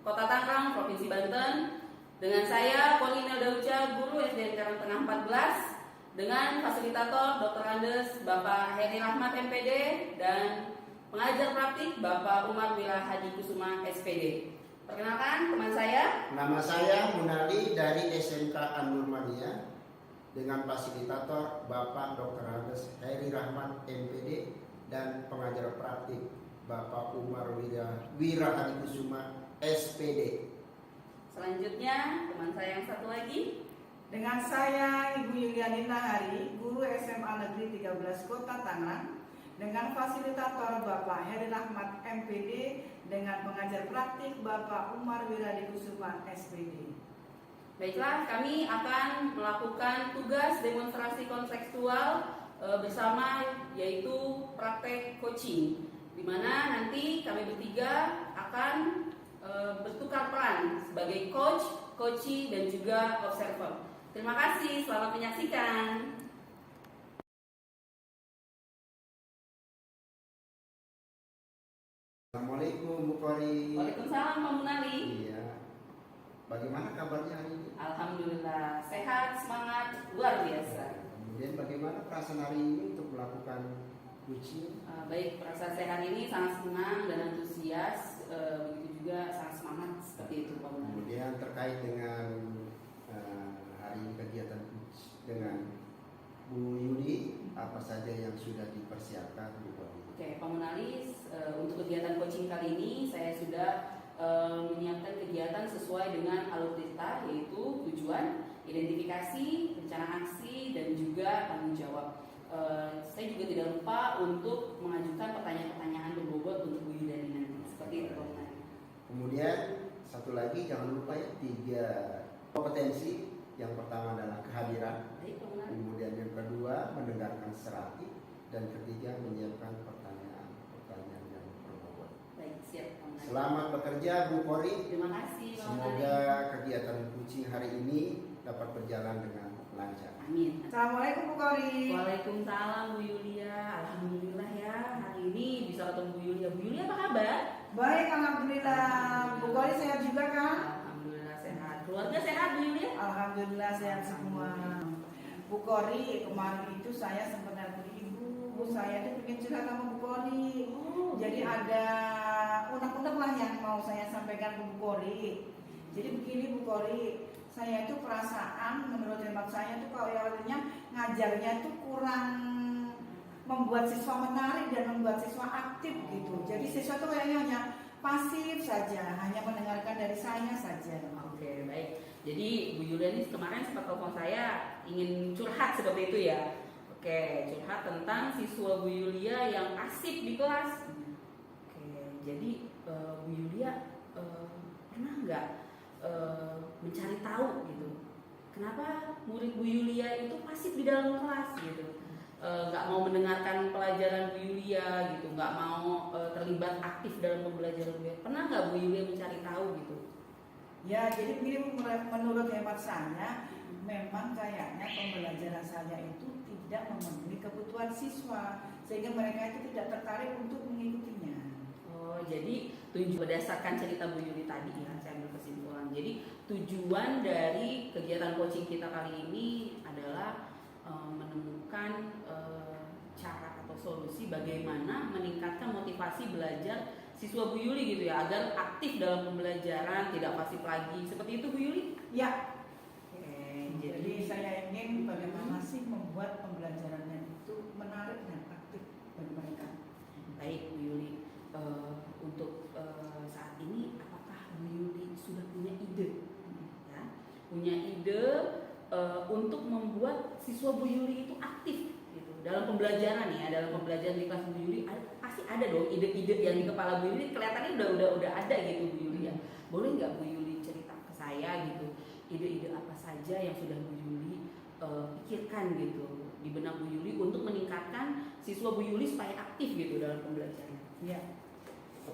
Kota Tangerang, Provinsi Banten. Dengan saya, Polina Dauca, Guru SDN Karang Tengah 14, dengan fasilitator Dr. Andes, Bapak Heri Rahmat MPD, dan pengajar praktik Bapak Umar Wira Hadi Kusuma SPD. Perkenalkan teman saya. Nama saya Munali dari SMK An-Nurmaniyah, dengan fasilitator Bapak Dr. Andes Heri Rahmat MPD dan pengajar praktik Bapak Umar Wira Hadi Kusuma SPD. Selanjutnya teman saya yang satu lagi. Dengan saya Ibu Yuliani Nahari, Guru SMA Negeri 13 Kota Tangerang, dengan fasilitator Bapak Heri Rahmat MPD dengan pengajar praktik Bapak Umar Wira Hadi Kusuma SPD. Baiklah, kami akan melakukan tugas demonstrasi kontekstual bersama, yaitu praktek coaching, di mana nanti kami bertiga akan bertukar peran sebagai coach, coachee, dan juga observer. Terima kasih, selamat menyaksikan. Assalamualaikum Bu Kori. Waalaikumsalam Pak Munali. Iya. Bagaimana kabarnya hari ini? Alhamdulillah, sehat, semangat, luar biasa. Kemudian bagaimana perasaan hari ini untuk melakukan coaching? Baik, perasaan sehat ini sangat senang dan antusias, begitu juga sangat semangat seperti itu Pak Munali. Kemudian terkait dengan hari ini kegiatan dengan Bu Yuli, apa saja yang sudah dipersiapkan Bu Kori? Oke, Pak Munali, untuk kegiatan coaching kali ini saya sudah menyiapkan kegiatan sesuai dengan alutsista, yaitu tujuan, identifikasi, rencana aksi, dan juga tanggung jawab. Saya juga tidak lupa untuk mengajukan pertanyaan-pertanyaan berbobot untuk Bu Yudani nanti. Seperti itu Pak Munali. Kemudian satu lagi jangan lupa ya, 3 kompetensi. Yang pertama adalah kehadiran, Baik, Pak Munali. kemudian yang kedua mendengarkan secara aktif, dan ketiga menyiapkan pertanyaan yang berbobot. Baik, siap Pak Munali. Selamat bekerja Bu Kori. Terima kasih Pak Munali. Semoga kegiatan coaching hari ini dapat berjalan dengan lancar. Amin. Assalamualaikum Bu Kori. Waalaikumsalam Bu Yulia. Alhamdulillah ya, hari ini bisa ketemu Bu Yulia. Bu Yulia apa kabar? Baik, alhamdulillah. Bu Kori sehat juga kan? Alhamdulillah sehat. Keluarga sehat Bu Yulia? Alhamdulillah sehat semua. Bu Kori, kemarin itu saya sempat nelpon ibu. Saya tuh pengen curhat sama Bu Kori. Jadi ada unek-unek lah yang mau saya sampaikan ke Bu Kori. Jadi begini Bu Kori, saya itu perasaan menurut hemat saya tuh kalau awalnya ngajarnya tuh kurang membuat siswa menarik dan membuat siswa aktif gitu. Jadi siswa tuh kayaknya hanya pasif saja, hanya mendengarkan dari saya saja. Oke, baik. Jadi Bu Yulia ini kemarin sempat telepon saya ingin curhat seperti itu ya. Oke, curhat tentang siswa Bu Yulia yang pasif di kelas. Oke, jadi Bu Yulia pernah nggak mencari tahu gitu, kenapa murid Bu Yulia itu pasif di dalam kelas gitu, nggak mau mendengarkan pelajaran Bu Yulia gitu, nggak mau terlibat aktif dalam pembelajaran Bu Yulia. Pernah nggak Bu Yulia mencari tahu gitu? Ya, jadi begini menurut hemat saya, memang kayaknya pembelajaran saya itu tidak memenuhi kebutuhan siswa, sehingga mereka itu tidak tertarik untuk mengikutinya. Oh, jadi berdasarkan cerita Bu Yuli tadi ya, saya ambil kesimpulan. Jadi tujuan dari kegiatan coaching kita kali ini adalah menemukan cara atau solusi bagaimana meningkatkan motivasi belajar siswa Bu Yuli gitu ya, agar aktif dalam pembelajaran, tidak pasif lagi. Seperti itu Bu Yuli? Ya. Oke, Jadi saya ingin bagaimana sih membuat pembelajarannya itu menarik dan aktif bagi mereka. Baik Bu Yuli, untuk saat ini apakah Bu Yuli sudah punya ide? Ya, punya ide untuk membuat siswa Bu Yuli itu aktif gitu dalam pembelajaran ya, dalam pembelajaran di kelas Bu Yuli pasti ada dong ide-ide yang di kepala Bu Yuli kelihatannya udah ada gitu Bu Yuli ya. Boleh nggak Bu Yuli cerita ke saya gitu, ide-ide apa saja yang sudah Bu Yuli pikirkan gitu di benak Bu Yuli untuk meningkatkan siswa Bu Yuli supaya aktif gitu dalam pembelajaran? Ya.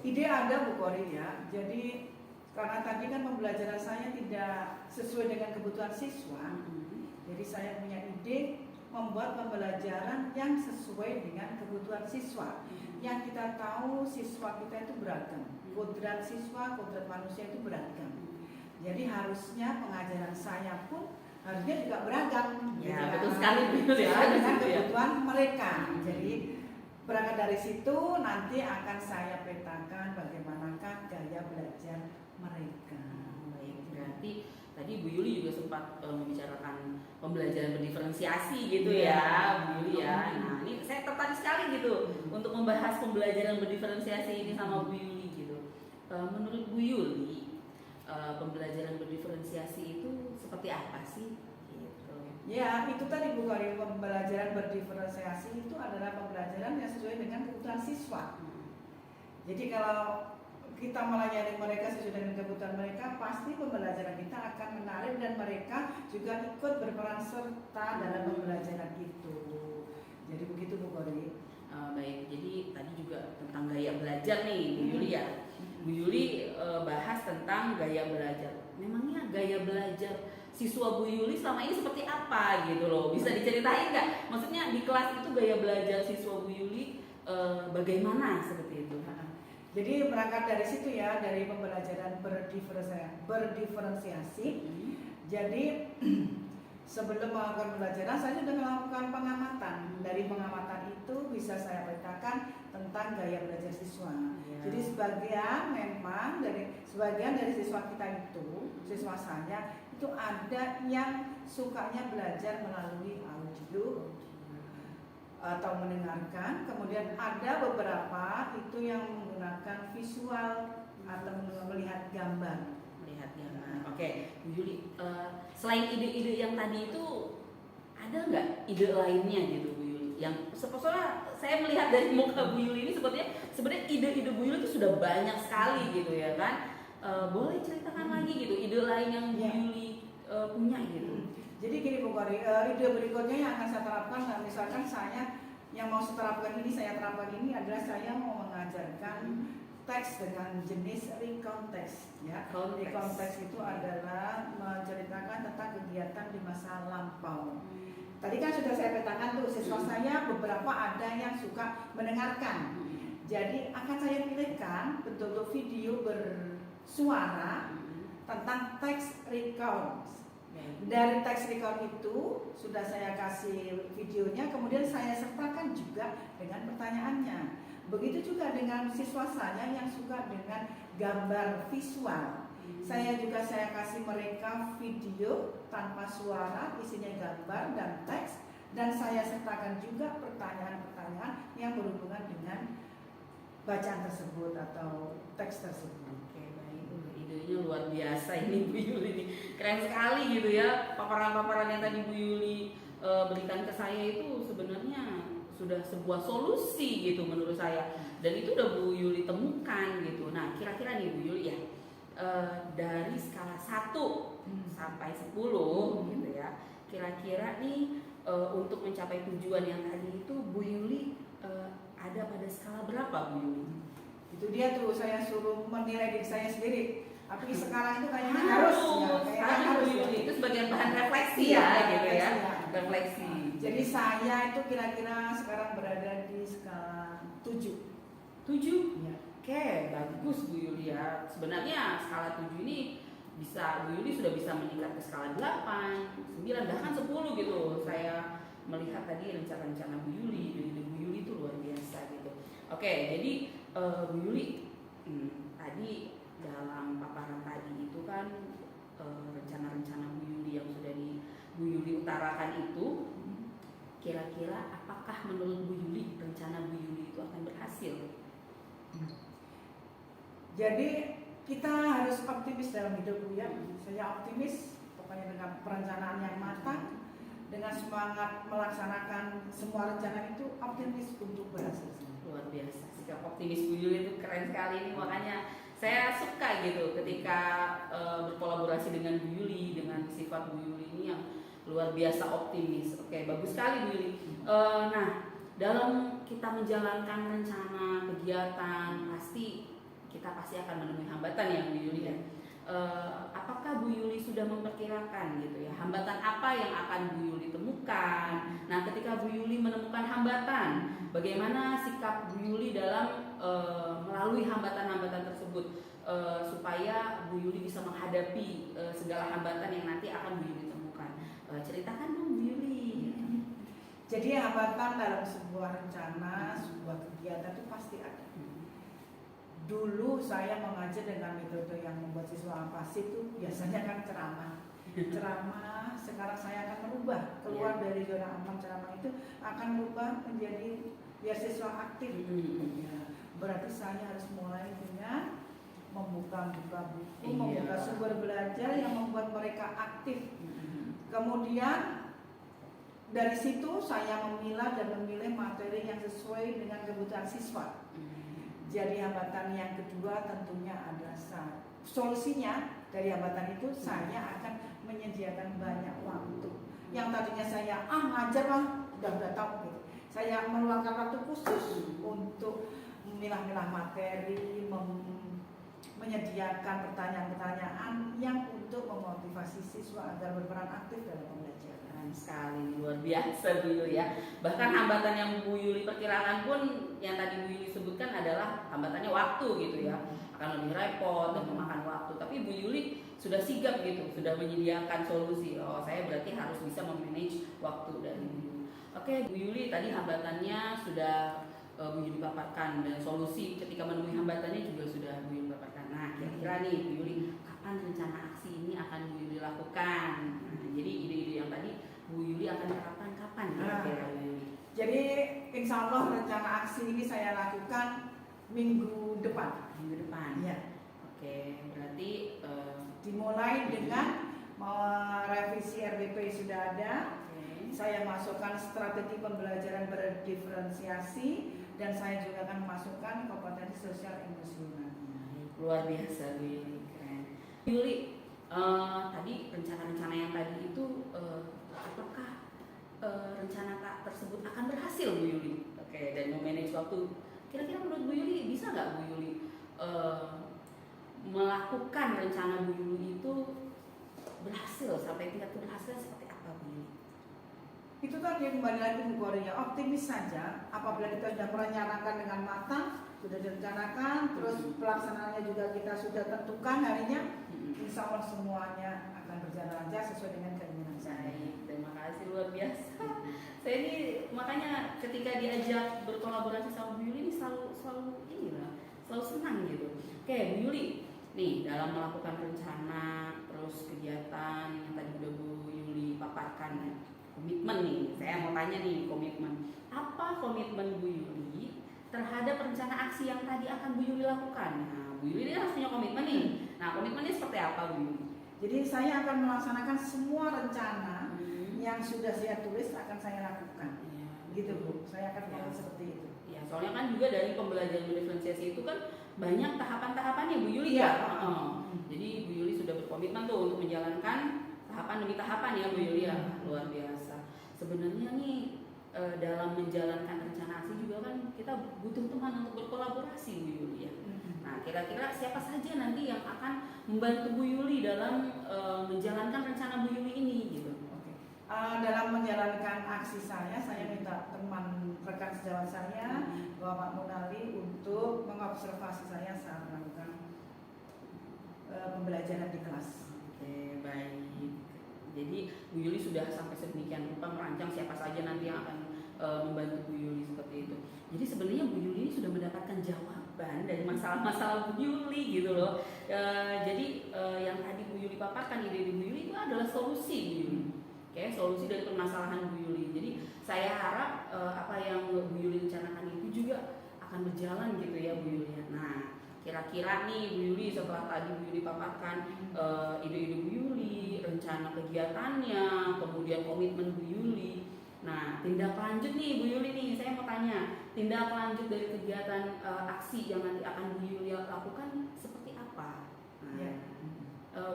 Ide ada Bu Kori ya. Jadi karena tadi kan pembelajaran saya tidak sesuai dengan kebutuhan siswa, jadi saya punya ide membuat pembelajaran yang sesuai dengan kebutuhan siswa. Yang kita tahu siswa kita itu beragam, kodrat siswa, kodrat manusia itu beragam. Jadi harusnya pengajaran saya pun harusnya juga beragam. Ya, gitu betul kan. sekali Bu Yuli. Sesuai dengan Gitu ya. kebutuhan mereka. Jadi berangkat dari situ nanti akan saya petakan bagaimanakah gaya belajar mereka. Baik, berarti tadi Bu Yuli juga sempat membicarakan pembelajaran berdiferensiasi gitu ya, Bu Yuli ya. Nah, ini saya tertarik sekali gitu untuk membahas pembelajaran berdiferensiasi ini sama Bu Yuli gitu. Menurut Bu Yuli, pembelajaran berdiferensiasi itu seperti apa sih? Gitu. Ya, itu tadi Bu Kori, pembelajaran berdiferensiasi itu adalah pembelajaran yang sesuai dengan kebutuhan siswa. Jadi kalau kita melayani mereka sesuai dengan kebutuhan mereka, pasti pembelajaran kita akan menarik dan mereka juga ikut berperan serta dalam pembelajaran itu. Jadi begitu Bu Kori. Baik, jadi tadi juga tentang gaya belajar nih Bu Yuli ya. Bu Yuli bahas tentang gaya belajar. Memangnya gaya belajar siswa Bu Yuli selama ini seperti apa gitu loh? Bisa diceritain nggak? Maksudnya di kelas itu gaya belajar siswa Bu Yuli bagaimana seperti itu? Jadi berangkat dari situ ya, dari pembelajaran berdiferensiasi. Jadi sebelum melakukan pembelajaran, saya sudah melakukan pengamatan. Dari pengamatan itu bisa saya petakan tentang gaya belajar siswa. Ya. Jadi sebagian dari siswa kita itu, siswa saya itu ada yang sukanya belajar melalui audio atau mendengarkan, kemudian ada beberapa itu yang menggunakan visual atau melihat gambar. Oke, Bu Yuli, selain ide-ide yang tadi itu ada nggak ide lainnya gitu Bu Yuli? Yang soalnya saya melihat dari muka Bu Yuli ini sebenarnya ide-ide Bu Yuli itu sudah banyak sekali gitu ya kan? Boleh ceritakan lagi gitu ide lain yang Bu Yuli punya gitu? Jadi gini Bu Kori, ide berikutnya yang akan saya terapkan, misalkan saya yang mau saya terapkan ini adalah saya mau mengajarkan teks dengan jenis recount text ya. Recount text itu adalah menceritakan tentang kegiatan di masa lampau. Tadi kan sudah saya petakan tuh siswa saya beberapa ada yang suka mendengarkan. Jadi akan saya pilihkan bentuk video bersuara tentang teks recount. Dari teks recount itu sudah saya kasih videonya, kemudian saya sertakan juga dengan pertanyaannya. Begitu juga dengan siswa saya yang suka dengan gambar visual. Saya kasih mereka video tanpa suara, isinya gambar dan teks, dan saya sertakan juga pertanyaan-pertanyaan yang berhubungan dengan bacaan tersebut atau teks tersebut. Oke, baik. Idenya luar biasa ini Bu Yuli nih. Keren sekali gitu ya. Paparan-paparan yang tadi Bu Yuli berikan ke saya itu sebenarnya sudah sebuah solusi gitu menurut saya, dan itu udah Bu Yuli temukan gitu. Nah, kira-kira nih Bu Yuli ya, dari skala 1 sampai 10 gitu ya, kira-kira nih untuk mencapai tujuan yang tadi itu Bu Yuli ada pada skala berapa Bu Yuli? Itu dia tuh, saya suruh menilai diri saya sendiri. Tapi sekarang itu kayaknya harus Bu Yuli itu sebagai bahan refleksi ya gitu ya. Refleksi. Jadi saya itu kira-kira sekarang berada di skala 7. 7? Ya. Oke, bagus Bu Yuli ya. Sebenarnya skala 7 ini bisa Bu Yuli sudah bisa meningkat ke skala 8, 9, bahkan 10 gitu. Saya melihat tadi rencana-rencana Bu Yuli, ide Bu Yuli itu luar biasa gitu. Oke, jadi Bu Yuli tadi dalam paparan tadi itu kan rencana-rencana Bu Yuli yang sudah Bu Yuli utarakan itu, kira-kira apakah menurut Bu Yuli rencana Bu Yuli itu akan berhasil? Jadi kita harus optimis dalam hidup Bu ya. Saya optimis, pokoknya dengan perencanaan yang matang, dengan semangat melaksanakan semua rencana itu, optimis untuk berhasil. Luar biasa, sikap optimis Bu Yuli itu keren sekali ini, makanya saya suka gitu ketika berkolaborasi dengan Bu Yuli, dengan sifat Bu Yuli ini yang luar biasa optimis. Oke, bagus sekali Bu Yuli. Nah, dalam kita menjalankan rencana kegiatan kita pasti akan menemui hambatan ya Bu Yuli ya. Apakah Bu Yuli sudah memperkirakan gitu ya hambatan apa yang akan Bu Yuli temukan? Nah, ketika hambatan. Bagaimana sikap Bu Yuli dalam melalui hambatan-hambatan tersebut supaya Bu Yuli bisa menghadapi segala hambatan yang nanti akan Bu Yuli temukan. Ceritakan dong Bu Yuli. Jadi hambatan dalam sebuah rencana, sebuah kegiatan itu pasti ada. Dulu saya mengajar dengan metode yang membuat siswa apasi itu biasanya kan ceramah. Sekarang saya akan merubah, keluar dari zona aman ceramah itu akan berubah menjadi biar siswa aktif. Ya, berarti saya harus mulai dengan membuka buku, membuka sumber belajar yang membuat mereka aktif. Kemudian dari situ saya memilah dan memilih materi yang sesuai dengan kebutuhan siswa. Jadi hambatan yang kedua tentunya ada solusinya dari hambatan itu saya akan menyediakan banyak waktu. Yang tadinya saya ngajar lah udah tahu gitu. Saya meluangkan waktu khusus untuk memilah-milah materi, menyediakan pertanyaan-pertanyaan yang untuk memotivasi siswa agar berperan aktif dalam pembelajaran. Sekali luar biasa Bu Yuli ya. Bahkan hambatan yang Bu Yuli perkirakan pun yang tadi Bu Yuli sebutkan adalah hambatannya waktu gitu ya, akan lebih repot dan memakan waktu. Tapi Bu Yuli sudah sigap gitu, sudah menyediakan solusi. Oh, saya berarti harus bisa memanage waktu dari Bu Yuli. Oke Bu Yuli, tadi hambatannya sudah Bu Yuli paparkan dan solusi ketika menemui hambatannya juga sudah Bu Yuli paparkan. Nah, kira-kira nih Bu Yuli, kapan rencana aksi ini akan Bu Yuli lakukan? Nah, jadi ide-ide yang tadi Bu Yuli akan terapkan kapan kira-kira Bu Yuli? Jadi insya Allah rencana aksi ini saya lakukan minggu depan. Minggu depan. Ya. Oke, berarti dimulai dengan revisi RDP sudah ada. Saya masukkan strategi pembelajaran berdiferensiasi dan saya juga akan masukkan kompetensi sosial emosional. Luar biasa Bu Yuli, keren. Bu Yuli, tadi rencana-rencana yang tadi itu apakah rencana tersebut akan berhasil Bu Yuli? Oke, dan memanage waktu. Kira-kira menurut Bu Yuli bisa nggak Bu Yuli melakukan rencana Bu Yuli itu berhasil sampai tingkat keberhasilan seperti apa Bu Yuli? Itu tadi kembali lagi Bu Korea, optimis saja apabila kita sudah merencanakan dengan matang, sudah direncanakan, terus pelaksanaannya juga kita sudah tentukan harinya, insya Allah semuanya akan berjalan lancar sesuai dengan keinginan saya. Terima kasih luar biasa. Saya ini makanya ketika diajak berkolaborasi sama Bu Yuli ini selalu senang gitu. Oke Bu Yuli, nih dalam melakukan rencana terus kegiatan yang tadi udah Bu Yuli paparkan ya, komitmen nih, saya mau tanya nih komitmen. Apa komitmen Bu Yuli terhadap rencana aksi yang tadi akan Bu Yuli lakukan? Nah, Bu Yuli harus punya komitmen nih. Nah, komitmennya seperti apa Bu Yuli? Jadi saya akan melaksanakan semua rencana yang sudah saya tulis akan saya lakukan. Gitu Bu, saya akan seperti itu. Ya, soalnya kan juga dari pembelajaran diferensiasi itu kan banyak tahapan-tahapannya Bu Yuli ya. Jadi Bu Yuli sudah berkomitmen tuh untuk menjalankan tahapan demi tahapan ya Bu Yuli ya. Luar biasa. Sebenarnya nih dalam menjalankan rencana aksi juga kan kita butuh teman untuk berkolaborasi Bu Yuli ya. Nah, kira-kira siapa saja nanti yang akan membantu Bu Yuli dalam menjalankan rencana Bu Yuli ini gitu? Dalam menjalankan aksi saya minta teman rekan sejawat saya, Bapak Munali, untuk mengobservasi saya saat melakukan pembelajaran di kelas. Oke, baik. Jadi Bu Yuli sudah sampai sedemikian rupa merancang siapa saja nanti yang akan membantu Bu Yuli seperti itu. Jadi sebenarnya Bu Yuli ini sudah mendapatkan jawaban dari masalah-masalah Bu Yuli gitu loh. Jadi yang tadi Bu Yuli paparkan, ide Bu Yuli itu adalah solusi Bu Yuli. Oke, solusi dari permasalahan Bu Yuli. Jadi saya harap apa yang Bu Yuli rencanakan itu juga akan berjalan gitu ya Bu Yuli. Nah, kira-kira nih Bu Yuli setelah tadi Bu Yuli paparkan ide-ide Bu Yuli, rencana kegiatannya, kemudian komitmen Bu Yuli. Nah, tindak lanjut nih Bu Yuli nih, saya mau tanya, tindak lanjut dari kegiatan aksi yang nanti akan Bu Yuli lakukan seperti apa? Nah,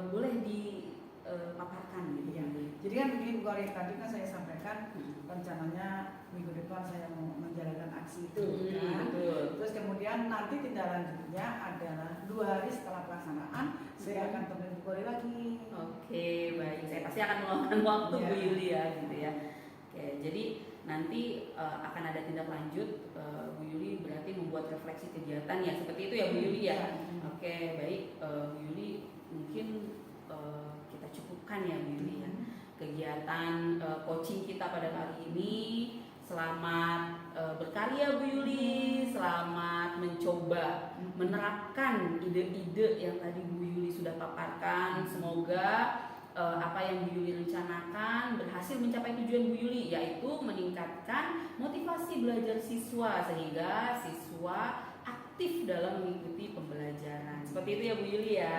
boleh dipaparkan gitu ya. Jadi kan begini Bu Korea, tadi kan saya sampaikan rencananya minggu depan saya mau menjalankan aksi itu kan. Terus kemudian nanti tindak lanjutnya adalah 2 hari setelah pelaksanaan saya akan temui Bu Korea lagi. Oke, baik. Saya pasti akan meluangkan waktu Bu Yuli ya gitu ya. Oke, jadi nanti akan ada tindak lanjut. Bu Yuli berarti membuat refleksi kegiatan ya, seperti itu ya Bu Yuli ya. Oke, baik, Bu Yuli, mungkin kita cukupkan ya Bu Yuli ya kegiatan coaching kita pada kali ini. Selamat berkarya Bu Yuli, selamat mencoba menerapkan ide-ide yang tadi Bu Yuli sudah paparkan. Semoga apa yang Bu Yuli rencanakan berhasil mencapai tujuan Bu Yuli, yaitu meningkatkan motivasi belajar siswa sehingga siswa aktif dalam mengikuti pembelajaran. Seperti itu ya Bu Yuli ya.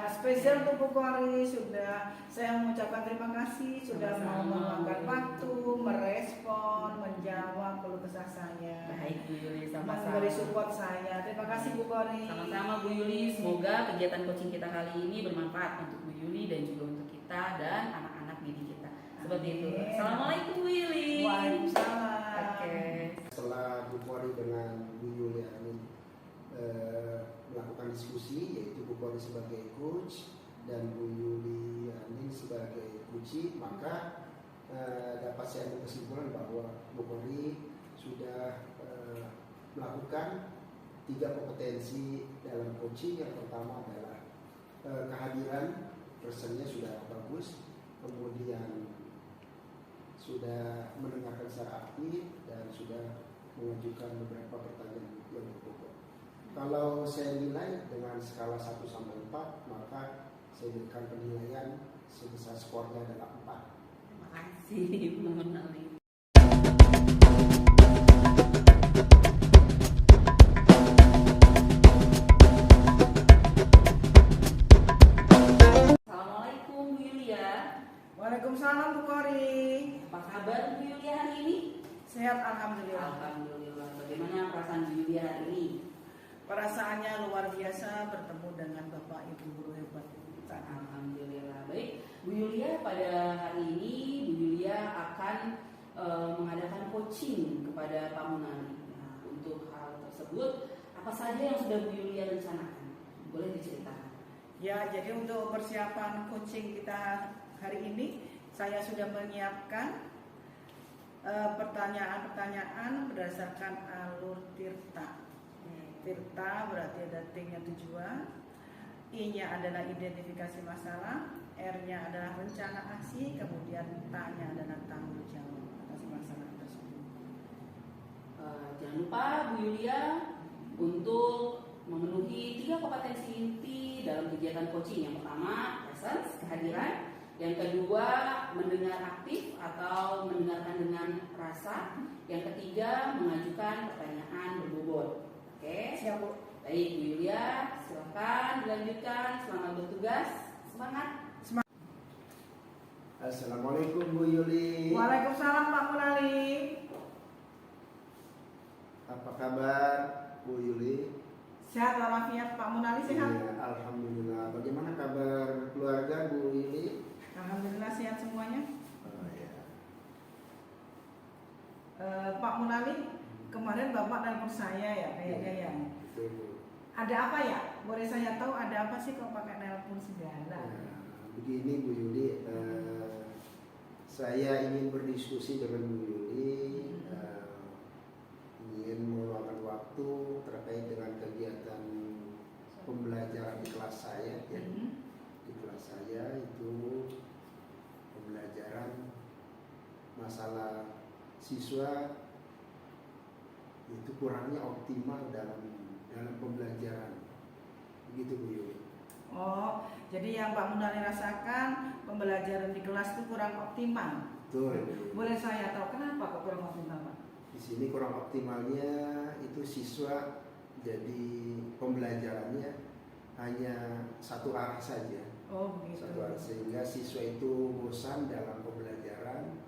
Ya, spesial untuk Bu Kori, sudah saya mengucapkan terima kasih sudah mau meluangkan waktu, merespon, menjawab keluh kesah saya. Baik Bu Yuli, sama-sama. Memberi support saya. Terima kasih Bu Kori. Sama-sama Bu Yuli, semoga kegiatan coaching kita kali ini bermanfaat untuk Bu Yuli dan juga untuk kita dan anak-anak didik kita. Seperti itu. Assalamualaikum Bu Yuli. Waalaikumsalam. Oke. Setelah Bu Kori dengan Bu Yuliani melakukan diskusi, yaitu Bu Kori sebagai coach dan Bu Yuliani sebagai coachee, maka dapat saya ambil kesimpulan bahwa Bu Kori sudah melakukan 3 kompetensi dalam coaching. Yang pertama adalah kehadiran, personnya sudah bagus, kemudian sudah mendengarkan secara aktif dan sudah mengajukan beberapa pertanyaan yang berpokok. Kalau saya nilai dengan skala 1 sampai 4, maka saya berikan penilaian sebesar skornya adalah 4. Terima kasih Bu Nali. Assalamualaikum Bu Yulia. Waalaikumsalam Bu Kori. Apa kabar Bu Yulia hari ini? Sehat alhamdulillah. Alhamdulillah. Bagaimana perasaan Bu Yulia hari ini? Perasaannya luar biasa bertemu dengan Bapak Ibu guru hebat. Alhamdulillah. Baik, Bu Yulia, pada hari ini Bu Yulia akan mengadakan coaching kepada Pak Munani. Nah, untuk hal tersebut, apa saja yang sudah Bu Yulia rencanakan? Boleh diceritakan? Ya, jadi untuk persiapan coaching kita hari ini, saya sudah menyiapkan pertanyaan-pertanyaan berdasarkan alur tirta. Tirta berarti ada T-nya tujuan, I-nya adalah identifikasi masalah, R-nya adalah rencana aksi, kemudian T-nya adalah tanggung jawab atas masalah tersebut. Jangan lupa Bu Yulia untuk memenuhi 3 kompetensi inti dalam kegiatan coaching. Yang pertama, presence, kehadiran. Yang kedua, mendengar aktif atau mendengarkan dengan rasa. Yang ketiga, mengajukan pertanyaan berbobot. Oke, Siap Bu. baik Bu Yulia, silakan dilanjutkan. Selamat bertugas, semangat. Assalamualaikum Bu Yuli. Waalaikumsalam Pak Munali. Apa kabar Bu Yuli? Sehat walafiat Pak Munali sehat? Ya, alhamdulillah. Bagaimana kabar keluarga Bu Yuli? Alhamdulillah sehat semuanya. Oh, ya. Pak Munali, kemarin Bapak telepon saya ya kayaknya ya. Betul, Bu. Ada apa ya? Boleh saya tahu ada apa sih kok pakai telepon segala? Nah, begini Bu Yuli, saya ingin berdiskusi dengan Bu Yuli, ingin meluangkan waktu terkait dengan kegiatan pembelajaran di kelas saya. Ya. Di kelas saya itu pembelajaran masalah siswa itu kurangnya optimal dalam pembelajaran, begitu Bu Yuli. Oh, jadi yang Pak Munali rasakan pembelajaran di kelas itu kurang optimal. Betul. Boleh saya tahu kenapa kok kurang optimal Pak? Di sini kurang optimalnya itu siswa, jadi pembelajarannya hanya satu arah saja. Oh begitu. Satu arah, sehingga siswa itu bosan dalam pembelajaran,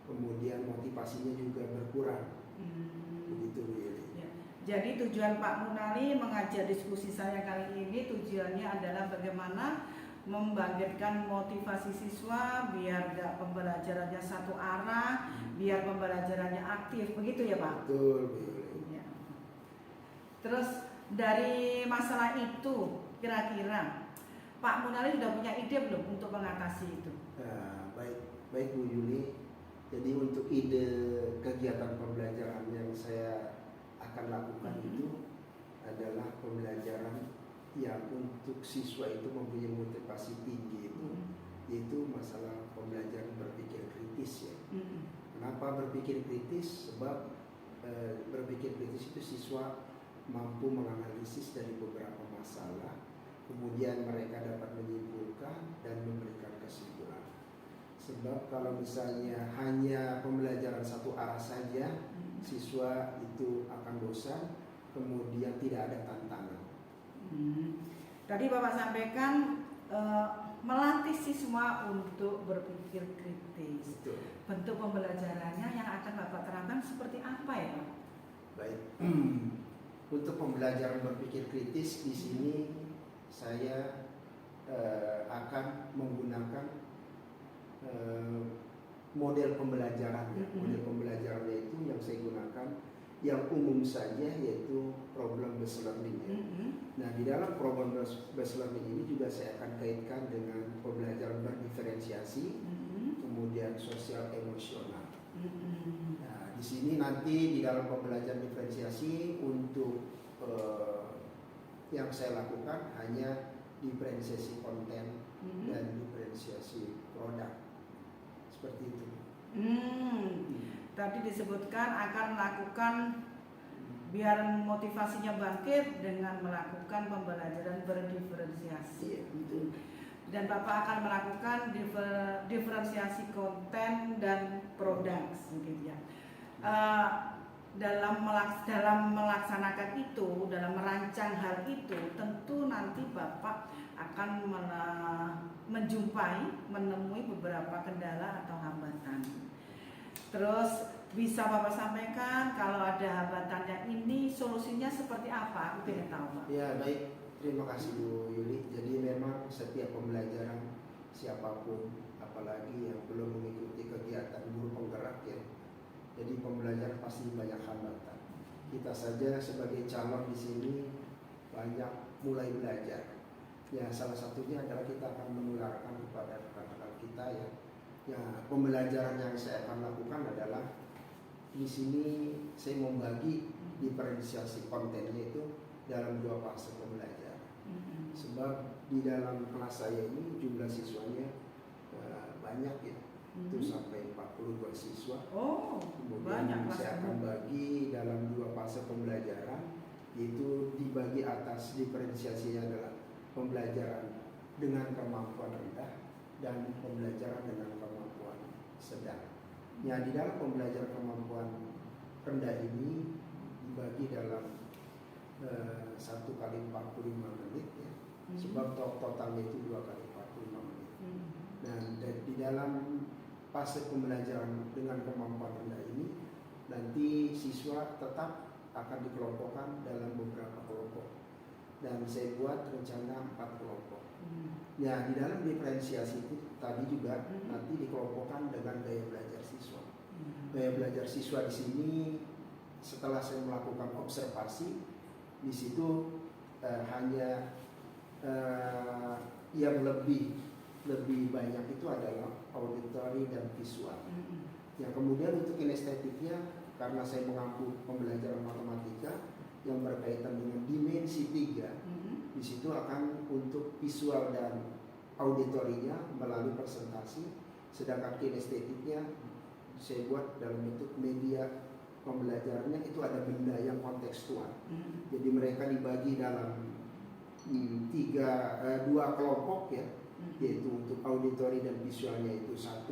kemudian motivasinya juga berkurang. Begitu Bu Yuli. Ya. Jadi tujuan Pak Munali mengajar diskusi saya kali ini tujuannya adalah bagaimana membangkitkan motivasi siswa biar gak pembelajarannya satu arah, biar pembelajarannya aktif, begitu ya Pak? Betul Bu Yuli. Ya. Terus dari masalah itu kira-kira Pak Munali sudah punya ide belum untuk mengatasi itu? Nah, baik Bu Yuli. Jadi untuk ide kegiatan pembelajaran yang saya akan lakukan itu adalah pembelajaran yang untuk siswa itu mempunyai motivasi tinggi itu, yaitu masalah pembelajaran berpikir kritis ya. Kenapa berpikir kritis? Sebab berpikir kritis itu siswa mampu menganalisis dari beberapa masalah, kemudian mereka dapat menyimpulkan dan memberikan kesimpulan. Sebab kalau misalnya hanya pembelajaran satu arah saja, siswa itu akan bosan, kemudian tidak ada tantangan. Tadi Bapak sampaikan melatih siswa untuk berpikir kritis. Betul. Bentuk pembelajarannya yang akan Bapak terangkan seperti apa ya Pak? Baik. Untuk pembelajaran berpikir kritis di sini saya akan menggunakan model pembelajaran. Model pembelajarannya itu yang saya gunakan yang umum saja, yaitu problem based learning ya. Nah, di dalam problem based learning ini juga saya akan kaitkan dengan pembelajaran berdiferensiasi, kemudian sosial emosional. Nah, di sini nanti di dalam pembelajaran diferensiasi untuk yang saya lakukan hanya diferensiasi konten dan diferensiasi produk, seperti itu. Tadi disebutkan akan melakukan biar motivasinya bangkit dengan melakukan pembelajaran berdiferensiasi. Itu. Dan Bapak akan melakukan diferensiasi konten dan produk, gitu ya. Dalam melaksanakan itu, dalam merancang hal itu, tentu nanti Bapak akan menemui beberapa kendala atau hambatan. Terus bisa Bapak sampaikan kalau ada hambatannya ini solusinya seperti apa? Aku ingin tahu Pak. Ya baik, terima kasih Bu Yuli. Jadi memang setiap pembelajaran siapapun, apalagi yang belum mengikuti kegiatan guru penggerak ya, jadi pembelajaran pasti banyak hambatan. Kita saja sebagai calon di sini banyak mulai belajar. Ya salah satunya adalah kita akan menularkan kepada rekan-rekan kita ya. Ya pembelajaran yang saya akan lakukan adalah di sini saya membagi diferensiasi kontennya itu dalam 2 fase pembelajaran. Sebab di dalam kelas saya ini jumlah siswanya banyak ya, itu sampai 42 siswa. Kemudian banyak saya akan bagi dalam 2 fase pembelajaran, yaitu dibagi atas diferensiasinya adalah pembelajaran dengan kemampuan rendah dan pembelajaran dengan kemampuan sedang. Ya, di dalam pembelajaran kemampuan rendah ini dibagi dalam 1 kali 45 menit ya. Sebab totalnya itu 2 kali 45 menit. Dan di dalam fase pembelajaran dengan kemampuan rendah ini nanti siswa tetap akan dikelompokkan dalam beberapa kelompok. Dan saya buat rencana 4 kelompok. Ya, di dalam diferensiasi itu tadi juga nanti dikelompokkan dengan gaya belajar siswa. Gaya belajar siswa di sini setelah saya melakukan observasi, di situ hanya yang lebih banyak itu adalah auditory dan visual. Yang kemudian untuk kinestetiknya, karena saya mengampu pembelajaran matematika yang berkaitan dengan dimensi 3, di situ akan untuk visual dan auditorinya melalui presentasi, sedangkan kinestetiknya saya buat dalam bentuk media pembelajarannya itu ada benda yang kontekstual. Jadi mereka dibagi dalam 2 kelompok ya, yaitu untuk auditori dan visualnya itu 1,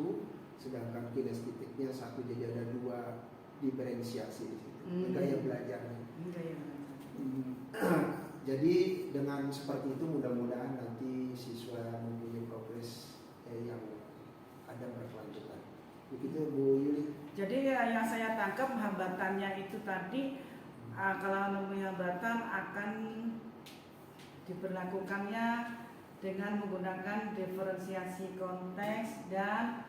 sedangkan kinestetiknya 1, jadi ada 2 diferensiasi di situ. Gaya belajarnya. Jadi dengan seperti itu mudah-mudahan nanti siswa mempunyai progres yang ada berkelanjutan. Begitu Bu Yuli. Jadi yang saya tangkap hambatannya itu tadi kalau menemui hambatan akan diberlakukannya dengan menggunakan diferensiasi konteks dan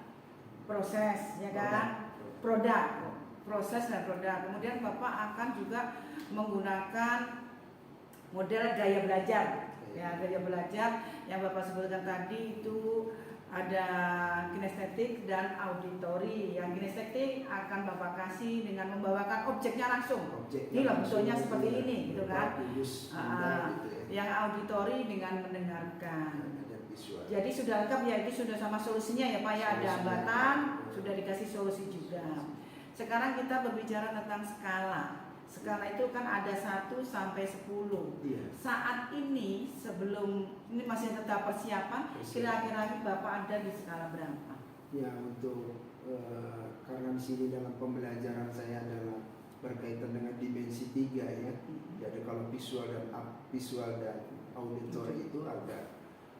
proses, ya kan? Produk, proses dan produk. Kemudian Bapak akan juga menggunakan model gaya belajar. Ya, gaya belajar yang Bapak sebutkan tadi itu ada kinestetik dan auditori. Yang kinestetik akan Bapak kasih dengan membawakan objeknya langsung. Ini lah bentuknya seperti ini, gitu kan? Yang auditori dengan mendengarkan. Jadi sudah lengkap ya, ini sudah sama solusinya ya Pak ya, ada hambatan, sudah dikasih solusi juga. Sekarang kita berbicara tentang skala. Skala itu kan ada 1 sampai 10. Iya. Saat ini sebelum ini masih tetap persiapan, kira-kira Bapak ada di skala berapa? Ya, untuk karena di sini dalam pembelajaran saya adalah berkaitan dengan dimensi 3 ya. Jadi kalau visual dan auditori itu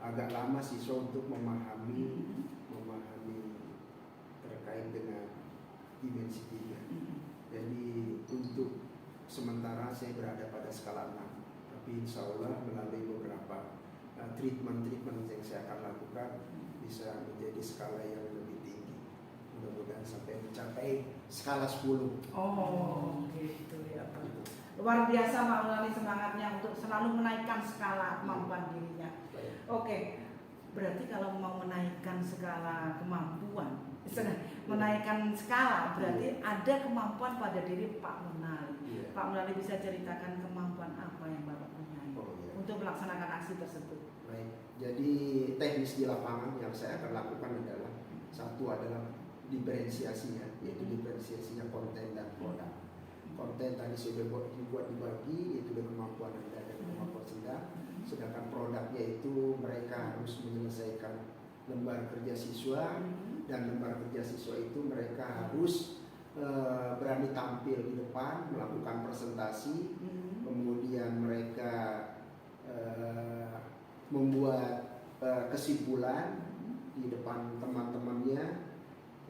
agak lama siswa untuk memahami terkait dengan dimensi 3. Jadi untuk sementara saya berada pada skala 6, tapi insya Allah melalui beberapa treatment yang saya akan lakukan bisa menjadi skala yang lebih tinggi, mudah-mudahan sampai mencapai skala 10. Oh gitu ya Pak. Luar biasa Pak Ulali semangatnya untuk selalu menaikkan skala kemampuan dirinya. Oke, berarti kalau mau menaikkan skala kemampuan, menaikkan skala berarti ada kemampuan pada diri Pak Munali. Pak Munali bisa ceritakan kemampuan apa yang Bapak punya untuk melaksanakan aksi tersebut. Baik, jadi teknis di lapangan yang saya akan lakukan adalah satu adalah diferensiasinya, yaitu diferensiasinya konten dan produk. Konten tadi sudah dibuat dibagi, itu dengan kemampuan rendah dan kemampuan sedang. Sedangkan produknya itu mereka harus menyelesaikan lembar kerja siswa, dan lembar kerja siswa itu mereka harus berani tampil di depan, melakukan presentasi, kemudian mereka membuat kesimpulan di depan teman-temannya,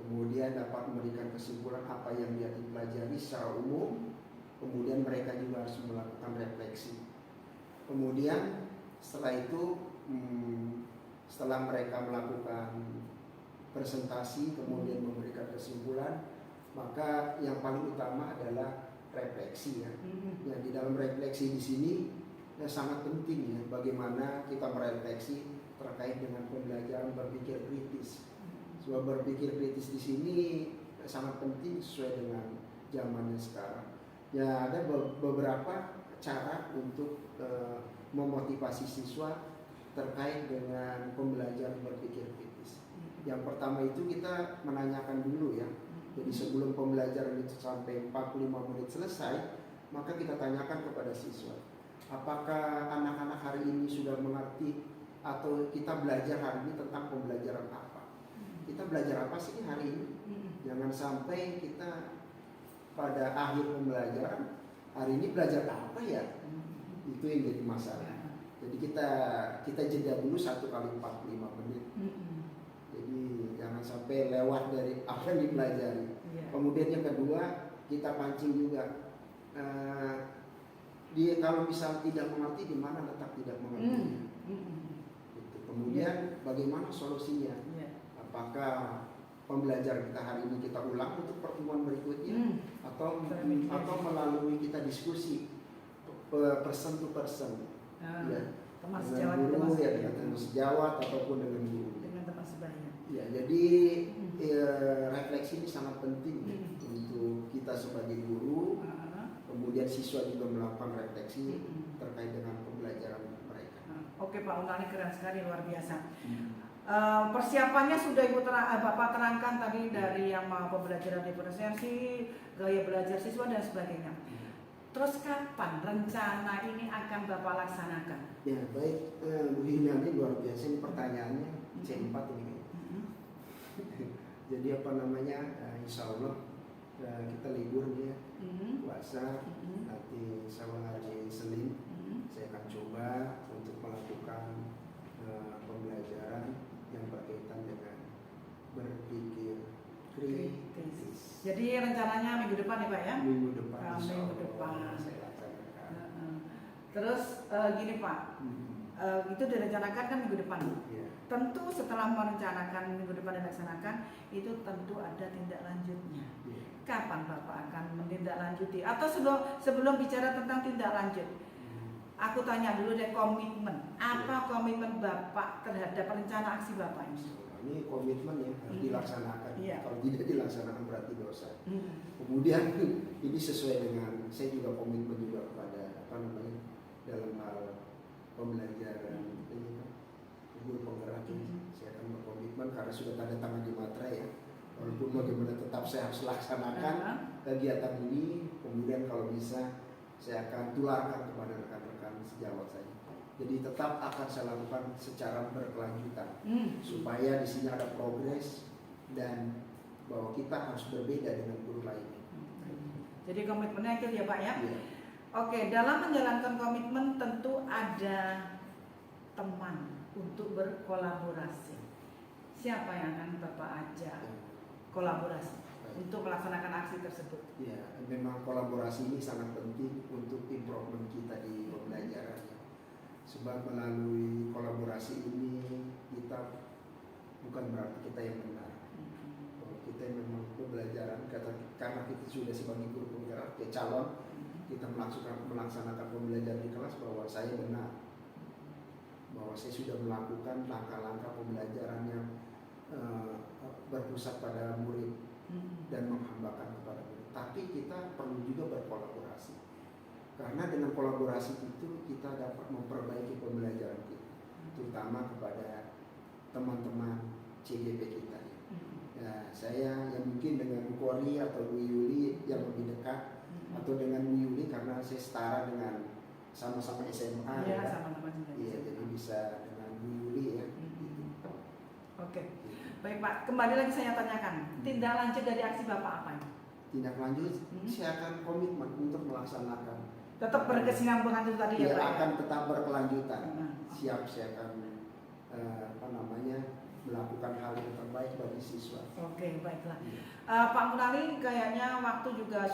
kemudian dapat memberikan kesimpulan apa yang dia dipelajari secara umum, kemudian mereka juga harus melakukan refleksi. Kemudian setelah itu, setelah mereka melakukan presentasi kemudian memberikan kesimpulan, maka yang paling utama adalah refleksi ya. Ya, di dalam refleksi di sini ya sangat penting ya, bagaimana kita merefleksi terkait dengan pembelajaran berpikir kritis. Sebab berpikir kritis di sini ya sangat penting sesuai dengan zamannya sekarang. Ya, ada beberapa cara untuk memotivasi siswa terkait dengan pembelajaran berpikir kritis. Yang pertama itu kita menanyakan dulu ya. Jadi sebelum pembelajaran itu sampai 45 menit selesai, maka kita tanyakan kepada siswa, apakah anak-anak hari ini sudah mengerti atau kita belajar hari ini tentang pembelajaran apa? Kita belajar apa sih hari ini? Jangan sampai kita pada akhir pembelajaran hari ini belajar apa ya? Itu yang jadi masalah. Jadi kita jeda dulu 1 kali 45 menit. Jadi jangan sampai lewat dari apa yang dipelajari. Kemudian yang kedua, kita pancing juga. Dia kalau misal tidak mengerti, di mana letak tidak mengerti. Gitu. Kemudian bagaimana solusinya? Apakah pembelajaran kita hari ini kita ulang untuk pertemuan berikutnya, atau melalui kita diskusi person to person, ya, teman dengan sejawat, guru ya, dengan teman sejawat ataupun dengan guru. dengan teman sebaya. Ya, jadi refleksi ini sangat penting ya, untuk kita sebagai guru. Kemudian siswa juga melakukan refleksi terkait dengan pembelajaran mereka. Oke Pak Unali, keren sekali, luar biasa. Persiapannya sudah Bapak terangkan tadi dari yang mau pembelajaran diferensiasi, gaya belajar siswa dan sebagainya. Terus kapan rencana ini akan Bapak laksanakan? Ya baik, Bu Hinani, luar biasa ini pertanyaannya, C4 ini. Jadi apa namanya, insya Allah kita libur ya, puasa, nanti sama hari Senin saya akan coba untuk melakukan pembelajaran yang berkaitan dengan berpikir kritis. Jadi rencananya minggu depan ya Pak ya? Minggu depan. Minggu depan. Saya laksanakan. Terus gini Pak, itu direncanakan kan minggu depan. Ya. Tentu setelah merencanakan minggu depan dilaksanakan, itu tentu ada tindak lanjutnya. Ya. Kapan Bapak akan menindaklanjuti? Atau sebelum bicara tentang tindak lanjut, aku tanya dulu deh, komitmen. Apa komitmen Bapak terhadap rencana aksi Bapak ini? ini komitmen ya harus dilaksanakan. Iya. Kalau tidak dilaksanakan berarti dosa. Kemudian ini sesuai dengan saya juga komitmen juga kepada apa namanya dalam hal pembelajaran ini guru penggerak ini. Saya akan berkomitmen karena sudah tanda tangan di materai ya. Walaupun bagaimana tetap saya harus laksanakan kegiatan ini. Kemudian kalau bisa saya akan tularkan kepada rekan-rekan sejawat saya. Jadi tetap akan saya lakukan secara berkelanjutan supaya di sini ada progres dan bahwa kita harus berbeda dengan guru lainnya. Jadi komitmennya itu ya Pak ya. Iya. Oke, dalam menjalankan komitmen tentu ada teman untuk berkolaborasi. Siapa yang akan Bapak ajak kolaborasi untuk melaksanakan aksi tersebut? Ya, memang kolaborasi ini sangat penting untuk improvement kita di pembelajaran. Sebab melalui kolaborasi ini kita bukan berarti kita yang benar. Kalau kita memang pembelajaran karena kita sudah sebagai guru penggerak, ya calon kita melaksanakan pembelajaran di kelas bahwa saya benar, bahwa saya sudah melakukan langkah-langkah pembelajaran yang berpusat pada murid dan menghambakan kepada murid. Tapi kita perlu juga berkolaborasi. Karena dengan kolaborasi itu kita dapat memperbaiki pembelajaran kita, terutama kepada teman-teman CGP kita. Ya, saya yang mungkin dengan Bu Kori atau Bu Yuli yang lebih dekat, atau dengan Bu Yuli karena saya setara dengan sama-sama SMA. Iya, ya. sama-sama juga. Iya, jadi bisa dengan Bu Yuli ya. Oke, baik Pak. Kembali lagi saya tanyakan, tindak lanjut dari aksi Bapak apa? Tindak lanjut, saya akan komitmen untuk melaksanakan. Tetap berkesinambungan itu tadi ya Pak. Akan tetap berkelanjutan. Siap, saya akan melakukan hal yang terbaik bagi siswa. Oke, baiklah. Pak Munali, kayaknya waktu juga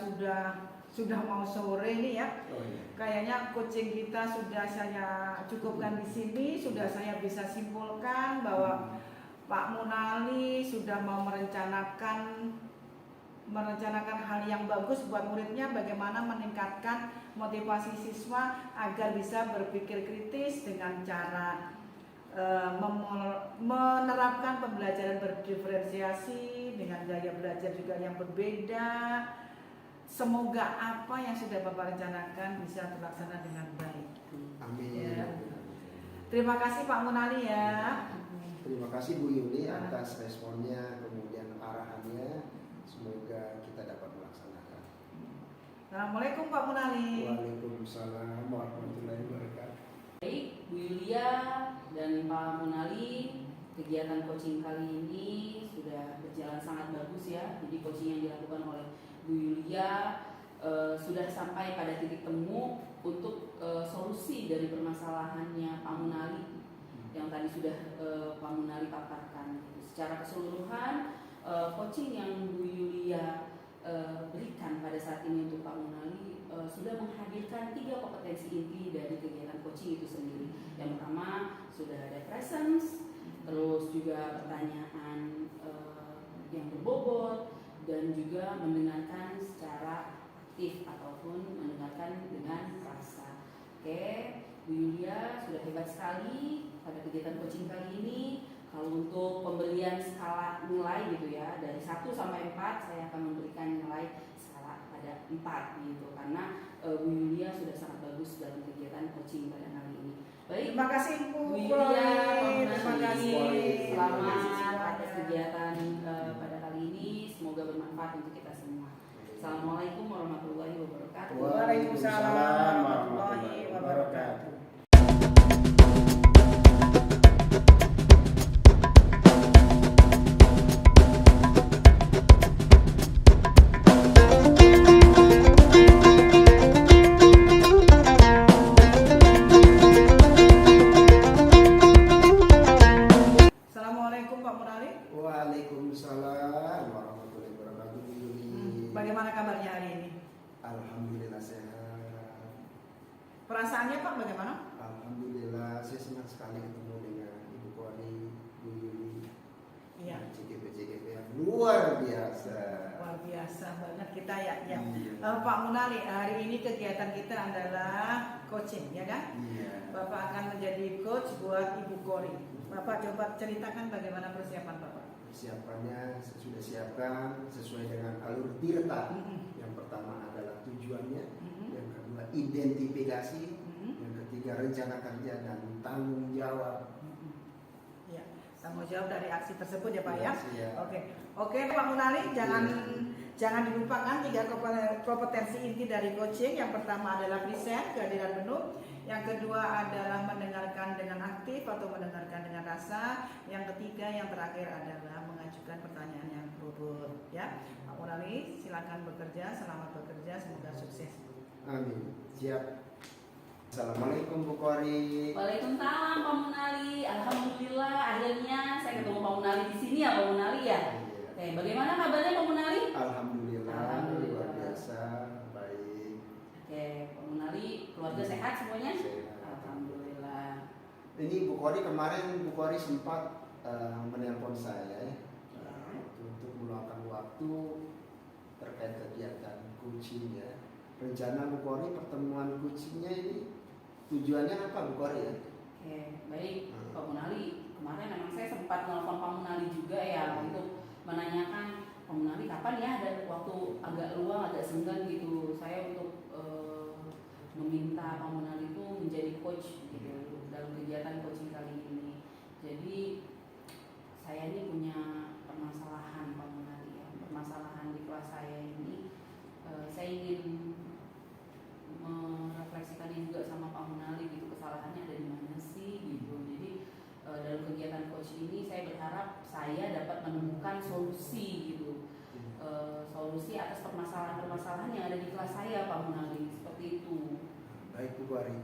sudah mau sore nih ya. Oh, iya. Kayaknya coaching kita sudah saya cukupkan di sini. Sudah saya bisa simpulkan bahwa Pak Munali sudah mau merencanakan hal yang bagus buat muridnya, bagaimana meningkatkan motivasi siswa agar bisa berpikir kritis dengan cara menerapkan pembelajaran berdiferensiasi dengan gaya belajar juga yang berbeda. Semoga apa yang sudah Bapak rencanakan bisa terlaksana dengan baik. Amin. Ya. Terima kasih Pak Munali ya. Terima kasih Bu Yuli atas responnya, kemudian arahannya. Semoga kita dapat melaksanakan. Assalamualaikum Pak Munali. Waalaikumsalam warahmatullahi wabarakatuh. Baik, Bu Yulia dan Pak Munali, kegiatan coaching kali ini sudah berjalan sangat bagus ya. Jadi coaching yang dilakukan oleh Bu Yulia sudah sampai pada titik temu untuk solusi dari permasalahannya Pak Munali yang tadi sudah Pak Munali paparkan. Secara keseluruhan coaching yang Bu Yulia berikan pada saat ini untuk Pak Munali sudah menghadirkan 3 kompetensi inti dari kegiatan coaching itu sendiri. Yang pertama sudah ada presence, terus juga pertanyaan yang berbobot, dan juga mendengarkan secara aktif ataupun mendengarkan dengan rasa. Oke, Bu Yulia sudah hebat sekali pada kegiatan coaching kali ini. Kalau untuk pemberian skala nilai gitu ya, dari 1 sampai 4 saya akan memberikan nilai skala pada 4 gitu, karena Bu Yulia sudah sangat bagus dalam kegiatan coaching pada kali ini. Baik, Terima kasih Bu Yulia, Terima kasih. Selamat atas kegiatan pada kali ini. Semoga bermanfaat untuk kita semua. Assalamualaikum warahmatullahi wabarakatuh. Waalaikumsalam warahmatullahi wabarakatuh. Assalamualaikum Pak Munali. Waalaikumsalam warahmatullahi wabarakatuh. Bu Yuli. Bagaimana kabarnya hari ini? Alhamdulillah sehat. Perasaannya Pak bagaimana? Alhamdulillah saya senang sekali ketemu dengan Ibu Kori, Bu Yuli, Iya. CGP yang luar biasa. Luar luar biasa banget kita ya. Iya. Pak Munali, hari ini kegiatan kita adalah coaching, ya kan? Iya. Bapak akan menjadi coach buat Ibu Kori. Bapak coba ceritakan bagaimana persiapan Bapak. Persiapannya sudah siapkan sesuai dengan alur tirta. Yang pertama adalah tujuannya, yang kedua identifikasi, yang ketiga rencana kerja dan tanggung jawab. Ya, tanggung jawab dari aksi tersebut ya Pak ya. Siap. Oke Pak Munali, jangan dilupakan 3 kompetensi inti dari coaching. Yang pertama adalah present, kehadiran penuh. Yang kedua adalah mendengarkan dengan aktif atau mendengarkan dengan rasa. Yang ketiga, yang terakhir adalah mengajukan pertanyaan yang berbobot. Ya, Pak Munali, silakan bekerja. Selamat bekerja, semoga sukses. Amin. Siap. Assalamualaikum Bu Kori. Waalaikumsalam Pak Munali. Alhamdulillah akhirnya saya ketemu Pak Munali di sini ya Pak Munali ya. Oke, bagaimana kabarnya Pak Munali? Alhamdulillah, luar biasa, baik. Oke, Pak Munali, keluarga sehat semuanya? Sehat. Alhamdulillah. Ini Bu Kori kemarin Bu Kori sempat menelpon saya ya, untuk meluangkan waktu terkait kegiatan coaching ya. Rencana Bu Kori pertemuan coachingnya ini tujuannya apa Bu Kori ya? Oke, baik Pak Munali. Kemarin memang saya sempat nelfon Pak Munali juga ya untuk menanyakan Pak Munali kapan ya ada waktu agak luang, agak senggang gitu. Saya untuk meminta Pak Munali itu menjadi coach gitu dalam kegiatan coaching kali ini. Jadi saya ini punya permasalahan Pak Munali ya. Permasalahan di kelas saya ini saya ingin merefleksikannya juga sama Pak Munali gitu, kesalahannya ada di mana sih gitu. Jadi dalam kegiatan coach ini saya berharap saya dapat menemukan solusi gitu, solusi atas permasalahan-permasalahan yang ada di kelas saya Pak Munali, seperti itu. Baik Bu Kori.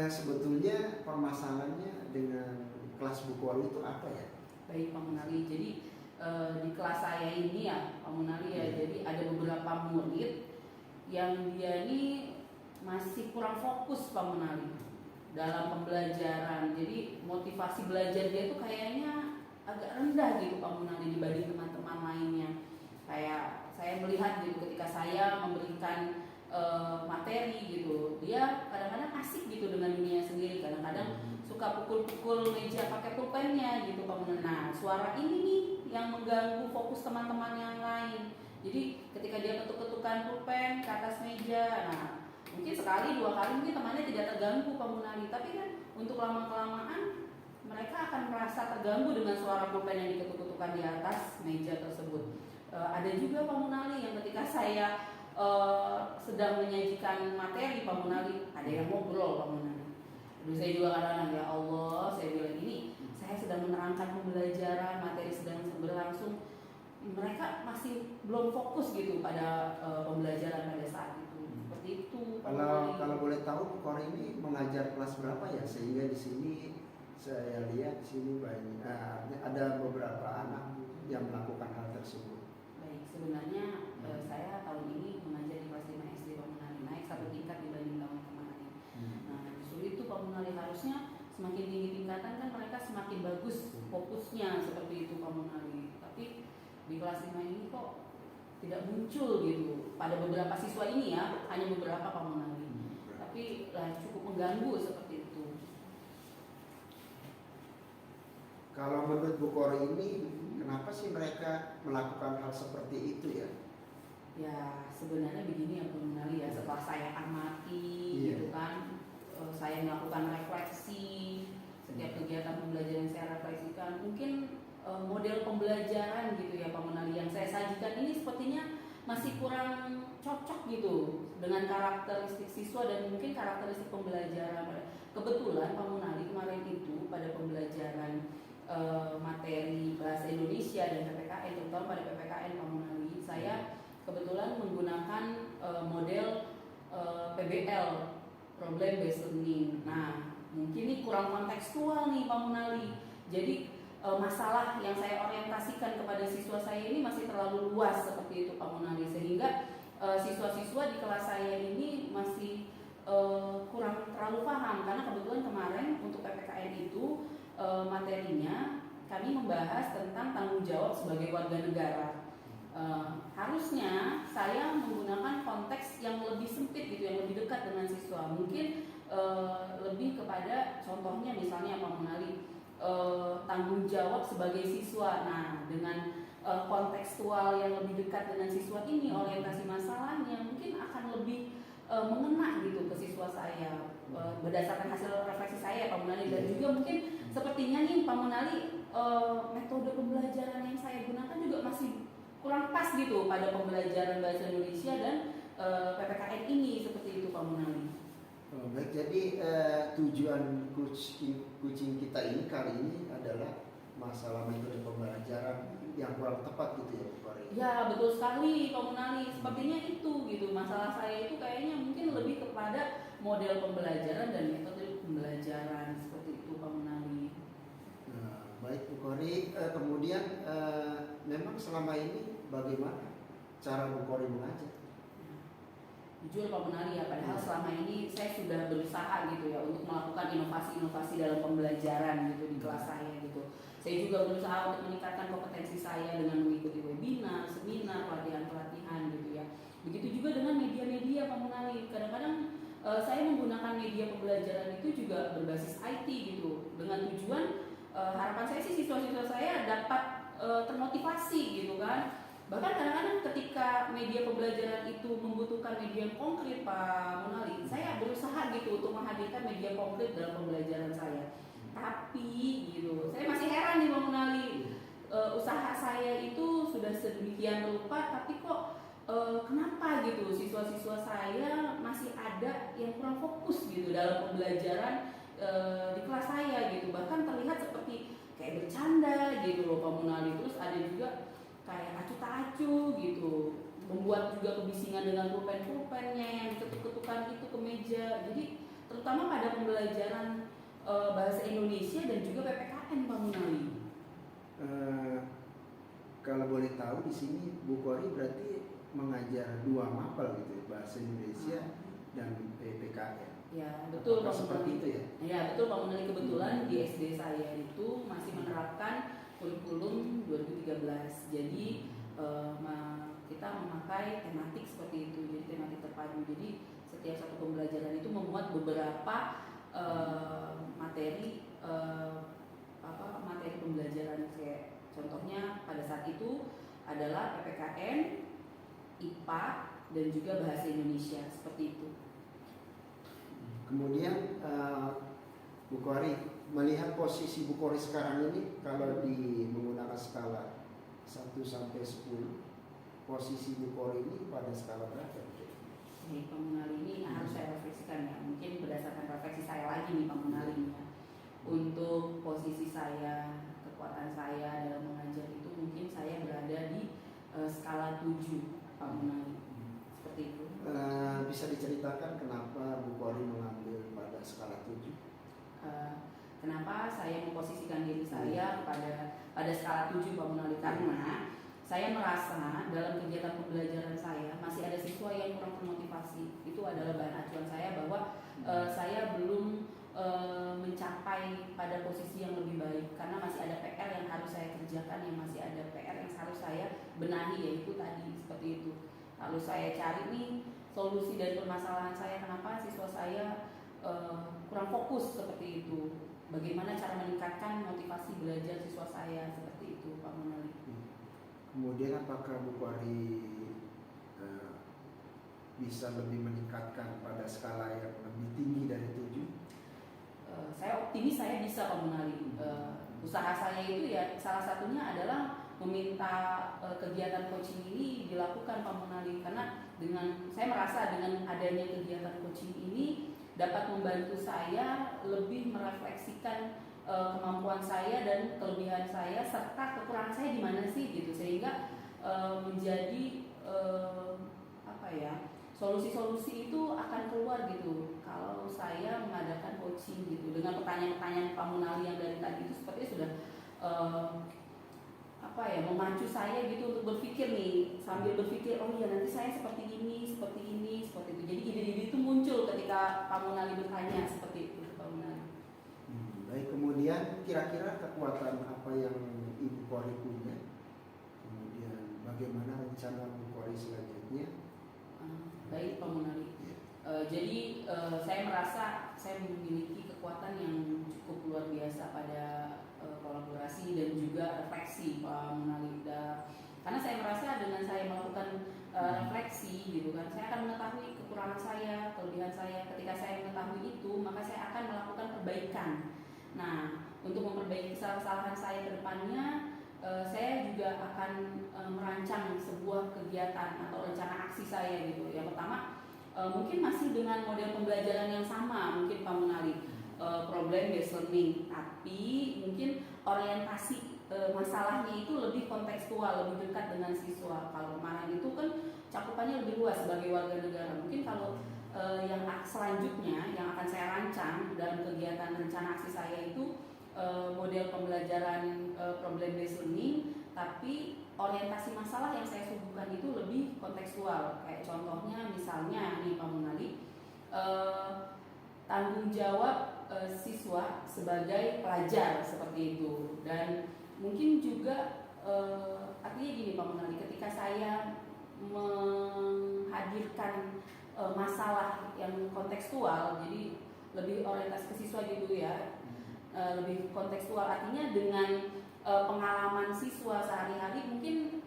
Sebetulnya permasalahannya dengan kelas Bu Kori itu apa ya? Baik Pak Munali, jadi di kelas saya ini ya Pak Munali ya, jadi ada beberapa murid yang dia ini masih kurang fokus Pak Munali dalam pembelajaran. Jadi motivasi belajar dia tuh kayaknya agak rendah gitu Pak Munali dibanding teman-teman lainnya. Kayak saya melihat gitu ketika saya memberikan materi gitu, dia kadang-kadang asik gitu dengan dunia sendiri, kadang-kadang suka pukul-pukul meja pakai pulpennya gitu Pak Munali. Nah, suara ini nih yang mengganggu fokus teman-teman yang lain. Jadi ketika dia ketuk-ketukan pulpen ke atas meja, nah mungkin sekali 2 kali mungkin temannya tidak terganggu Pak Munali, tapi kan untuk lama-kelamaan mereka akan merasa terganggu dengan suara pulpen yang diketuk-ketukan di atas meja tersebut. Ada juga Pak Munali yang ketika saya sedang menyajikan materi Pak Munali, ada yang ngobrol Pak Munali. Aduh, saya juga kadang-kadang ya Allah, saya bilang ini saya sedang menerangkan pembelajaran, materi sedang berlangsung, mereka masih belum fokus gitu pada pembelajaran pada saat itu. Seperti itu. Kalau boleh tahu Bu Kori ini mengajar kelas berapa ya? Sehingga di sini saya lihat di sini banyak ada beberapa anak yang melakukan hal tersebut. Baik, sebenarnya saya tahun ini mengajar di kelas 5 SD Pak Munali, naik 1 tingkat dibanding tahun kemarin. Nah, justru itu Pak Munali, harusnya semakin tinggi tingkatan kan mereka semakin bagus fokusnya, seperti itu Pak Munali. Tapi di kelas 5 ini kok tidak muncul gitu pada beberapa siswa ini ya, hanya beberapa Pak Munali. Tapi cukup mengganggu seperti itu. Kalau menurut Bu Kori ini, kenapa sih mereka melakukan hal seperti itu ya? Ya sebenarnya begini ya Pak Munali ya, setelah saya amati gitu kan, saya melakukan refleksi setiap kegiatan pembelajaran yang saya refleksikan, mungkin model pembelajaran gitu ya Pak Munali yang saya sajikan ini sepertinya masih kurang cocok gitu dengan karakteristik siswa dan mungkin karakteristik pembelajaran. Kebetulan Pak Munali kemarin itu pada pembelajaran materi bahasa Indonesia dan PPKN, terutama pada PPKN Pak Munali, saya kebetulan menggunakan model PBL, problem based learning. Nah, mungkin ini kurang kontekstual nih Pak Munali. Jadi masalah yang saya orientasikan kepada siswa saya ini masih terlalu luas seperti itu Pak Munali, sehingga siswa-siswa di kelas saya ini masih kurang terlalu paham, karena kebetulan kemarin untuk PPKN itu materinya kami membahas tentang tanggung jawab sebagai warga negara. Harusnya saya menggunakan konteks yang lebih sempit gitu, yang lebih dekat dengan siswa. Mungkin lebih kepada contohnya misalnya Pak Munali, tanggung jawab sebagai siswa. Nah, dengan kontekstual yang lebih dekat dengan siswa ini, orientasi masalahnya mungkin akan lebih mengena gitu ke siswa saya, berdasarkan hasil refleksi saya Pak Munali. Dan juga mungkin sepertinya nih Pak Munali, metode pembelajaran yang saya gunakan juga masih kurang pas gitu pada pembelajaran bahasa Indonesia dan PPKN ini, seperti itu Pak Munali. Baik, jadi tujuan coaching kita ini kali ini adalah masalah metode pembelajaran yang kurang tepat gitu ya Bu Kori. Ya betul sekali Pak Munali, sepertinya itu gitu. Masalah saya itu kayaknya mungkin lebih kepada model pembelajaran dan metode pembelajaran, seperti itu Pak Munali. Baik Bu Kori, kemudian memang selama ini bagaimana cara Bu Kori mengajar? Jujur Pak Munali ya, padahal selama ini saya sudah berusaha gitu ya untuk melakukan inovasi-inovasi dalam pembelajaran gitu di kelas saya gitu. Saya juga berusaha untuk meningkatkan kompetensi saya dengan mengikuti webinar, seminar, pelatihan-pelatihan gitu ya. Begitu juga dengan media-media Pak Munali. Kadang-kadang saya menggunakan media pembelajaran itu juga berbasis IT gitu, dengan tujuan harapan saya sih siswa-siswa saya dapat termotivasi gitu kan. Bahkan kadang-kadang ketika media pembelajaran itu membutuhkan media yang konkret Pak Munali, saya berusaha gitu untuk menghadirkan media konkret dalam pembelajaran saya. Tapi gitu, saya masih heran nih Pak Munali, usaha saya itu sudah sedemikian rupa, tapi kok kenapa gitu siswa-siswa saya masih ada yang kurang fokus gitu dalam pembelajaran di kelas saya gitu. Bahkan terlihat seperti kayak bercanda gitu loh Pak Munali. Terus ada juga kayak acuh tak acuh gitu, membuat juga kebisingan dengan pulpen-pulpennya yang ketuk-ketukan itu ke meja. Jadi terutama pada pembelajaran bahasa Indonesia dan juga PPKN Pak Munali. Kalau boleh tahu di sini Bu Kori berarti mengajar 2 mapel gitu, bahasa Indonesia dan PPKN. Ya betul Pak seperti Munali. itu ya. Ya betul Pak Munali, kebetulan di SD saya itu masih menerapkan kurikulum 2013. Jadi kita memakai tematik seperti itu, jadi tematik terpadu. Jadi setiap satu pembelajaran itu memuat beberapa materi materi pembelajaran. Kayak contohnya pada saat itu adalah PPKN, IPA, dan juga bahasa Indonesia, seperti itu. Kemudian Bu Kori melihat posisi Bu Kori sekarang ini, kalau menggunakan skala 1 sampai 10, posisi Bu Kori ini pada skala berapa? Jadi Pak Munali ini harus saya refleksikan ya, mungkin berdasarkan refleksi saya lagi nih Pak Munali ya. Untuk posisi saya, kekuatan saya dalam mengajar itu mungkin saya berada di skala 7 Pak Munali, seperti itu. Bisa diceritakan kenapa Bu Kori mengambil pada skala 7? Kenapa saya memposisikan diri saya pada skala 7 Pak Munali? Karena saya merasa dalam kegiatan pembelajaran saya masih ada siswa yang kurang termotivasi. Itu adalah bahan acuan saya bahwa saya belum mencapai pada posisi yang lebih baik, karena masih ada PR yang harus saya kerjakan, yang masih ada PR yang harus saya benahi, yaitu tadi seperti itu. Lalu saya cari nih solusi dari permasalahan saya, kenapa siswa saya kurang fokus seperti itu. Bagaimana cara meningkatkan motivasi belajar siswa saya, seperti itu Pak Munali. Kemudian apakah Bu Kori bisa lebih meningkatkan pada skala yang lebih tinggi dari 7? Saya optimis saya bisa Pak Munali. Usaha saya itu ya salah satunya adalah meminta kegiatan coaching ini dilakukan Pak Munali, karena saya merasa dengan adanya kegiatan coaching ini dapat membantu saya lebih merefleksikan kemampuan saya dan kelebihan saya serta kekurangan saya di mana sih gitu, sehingga menjadi solusi-solusi itu akan keluar gitu kalau saya mengadakan coaching gitu. Dengan pertanyaan-pertanyaan Pak Munali yang dari tadi itu sepertinya sudah memacu saya gitu untuk berpikir nih, sambil berpikir oh iya nanti saya seperti ini, seperti itu. Jadi ide-ide itu muncul ketika Pak Munali bertanya, seperti itu Pak Munali. Baik, kemudian kira-kira kekuatan apa yang Ibu Kori punya, kemudian bagaimana rencana Bu Kori selanjutnya? Baik Pak Munali. Jadi saya merasa saya memiliki kekuatan yang cukup luar biasa pada kolaborasi dan juga refleksi Pak Munali. Karena saya merasa dengan saya melakukan refleksi gitu kan, saya akan mengetahui kekurangan saya, kelebihan saya. Ketika saya mengetahui itu, maka saya akan melakukan perbaikan. Nah, untuk memperbaiki kesalahan saya ke depannya, saya juga akan merancang sebuah kegiatan atau rencana aksi saya gitu. Yang pertama, mungkin masih dengan model pembelajaran yang sama, mungkin Pak Munali, problem based learning, tapi mungkin orientasi masalahnya itu lebih kontekstual, lebih dekat dengan siswa. Kalau kemarin itu kan cakupannya lebih luas sebagai warga negara. Mungkin kalau yang selanjutnya yang akan saya rancang dalam kegiatan rencana aksi saya itu model pembelajaran problem based learning, tapi orientasi masalah yang saya suguhkan itu lebih kontekstual. Kayak contohnya misalnya nih Pak Munali, tanggung jawab siswa sebagai pelajar seperti itu. Dan mungkin juga artinya gini Pak Munali, ketika saya menghadirkan masalah yang kontekstual, jadi lebih orientasi ke siswa gitu ya, lebih kontekstual, artinya dengan pengalaman siswa sehari-hari mungkin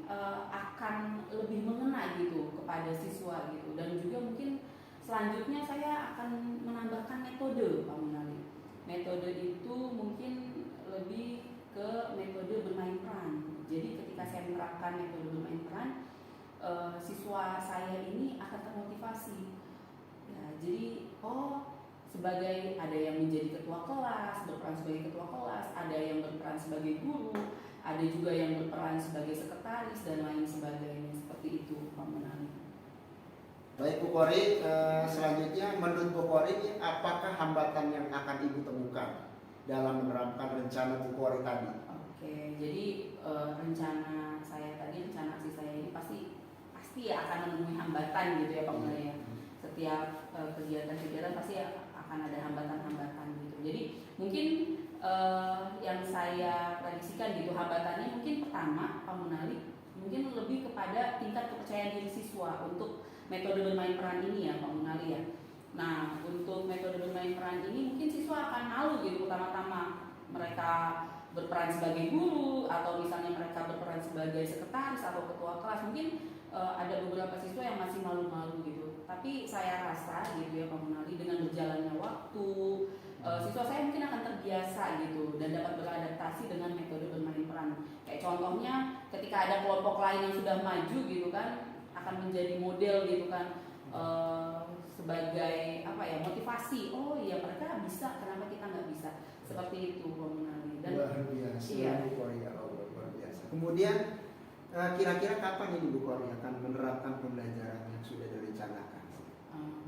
akan lebih mengena gitu kepada siswa gitu. Dan juga mungkin selanjutnya saya akan menambahkan metode Pak Munali. Metode itu mungkin lebih ke metode bermain peran. Jadi ketika saya menerapkan metode bermain peran, siswa saya ini akan termotivasi. Ya, jadi sebagai ada yang menjadi ketua kelas, berperan sebagai ketua kelas, ada yang berperan sebagai guru, ada juga yang berperan sebagai sekretaris dan lain sebagainya, seperti itu Pak Munali. Baik Bu Kori, selanjutnya menurut Bu Kori apakah hambatan yang akan Ibu temukan dalam menerapkan rencana Bu Kori tadi? Oke, jadi rencana saya tadi, rencana aksi saya ini pasti ya akan menemui hambatan gitu ya Pak Munali ya. Setiap kegiatan-kegiatan pasti akan ada hambatan-hambatan gitu. Jadi mungkin yang saya prediksikan gitu hambatannya mungkin pertama Pak Munali mungkin lebih kepada tingkat kepercayaan diri siswa untuk metode bermain peran ini ya Pak Munali ya. Nah, untuk metode bermain peran ini mungkin siswa akan malu gitu pertama-tama mereka berperan sebagai guru atau misalnya mereka berperan sebagai sekretaris atau ketua kelas. Mungkin ada beberapa siswa yang masih malu-malu gitu. Tapi saya rasa gitu ya Pak Munali, dengan berjalannya waktu siswa saya mungkin akan terbiasa gitu dan dapat beradaptasi dengan metode bermain peran. Kayak contohnya ketika ada kelompok lain yang sudah maju gitu kan, akan menjadi model gitu kan, sebagai apa ya, motivasi. Oh iya mereka bisa, kenapa kita nggak bisa? Seperti itu Pak Munali. Dan luar biasa, iya. Bu Kori, ya Allah, luar biasa. Kemudian kira-kira kapan ini Bu Kori akan menerapkan pembelajaran yang sudah direncanakan?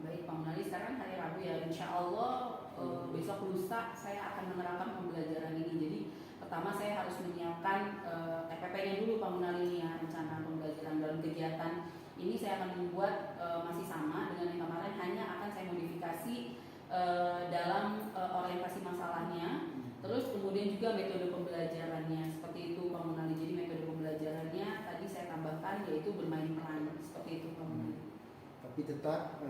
Baik Pak Munali, sekarang hari Rabu ya, insya Allah besok lusa saya akan menerapkan pembelajaran ini. Jadi pertama saya harus menyiapkan TPP-nya dulu Pak Munali ini ya, rencana pembelajaran. Dalam kegiatan ini saya akan membuat masih sama dengan yang kemarin, hanya akan saya modifikasi dalam orientasi masalahnya. Terus kemudian juga metode pembelajarannya seperti itu Pak Munali. Jadi metode pembelajarannya tadi saya tambahkan yaitu bermain peran, seperti itu Pak Munali. Tapi tetap